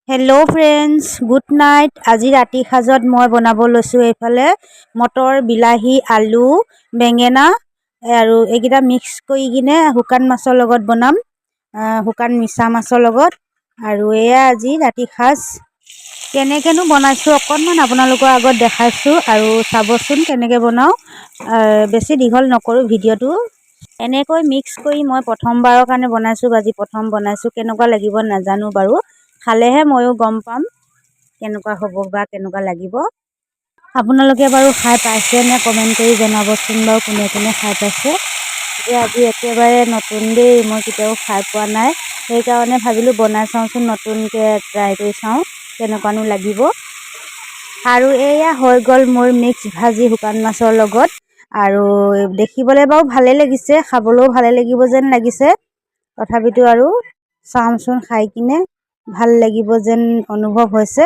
Hello' friends, good night. আজি ৰাতি সাজত মই বনাব লৈছোঁ এইফালে মটৰ, বিলাহী, আলু, বেঙেনা আৰু এইকেইটা মিক্স কৰি কিনে শুকান মাছৰ লগত বনাম, শুকান মিছা মাছৰ লগত। আৰু এয়া আজি ৰাতি সাজ কেনেকৈনো বনাইছোঁ অকণমান আপোনালোকৰ আগত দেখাইছোঁ আৰু চাবচোন কেনেকৈ বনাওঁ। বেছি দীঘল নকৰোঁ ভিডিঅ'টো। এনেকৈ মিক্স কৰি মই প্ৰথমবাৰৰ কাৰণে বনাইছোঁ, আজি প্ৰথম বনাইছোঁ। কেনেকুৱা লাগিব নাজানো বাৰু, খালেহে ময়ো গম পাম কেনেকুৱা হ'ব বা কেনেকুৱা লাগিব। আপোনালোকে বাৰু খাই পাইছে নে কমেণ্ট কৰি জনাবচোন বাৰু, কোনে কোনে খাই পাইছে। আজি একেবাৰে নতুন দেই, মই কেতিয়াও খাই পোৱা নাই, সেইকাৰণে ভাবিলোঁ বনাই চাওঁচোন, নতুনকৈ ট্ৰাই কৰি চাওঁ কেনেকুৱানো লাগিব। আৰু এয়া হৈ গ'ল মোৰ মিক্স ভাজি শুকান মাছৰ লগত। আৰু দেখিবলৈ বাৰু ভালেই লাগিছে, খাবলৈও ভালেই লাগিব যেন লাগিছে। তথাপিতো আৰু চাওঁচোন খাই কিনে ভাল লাগিব যেন অনুভৱ হৈছে।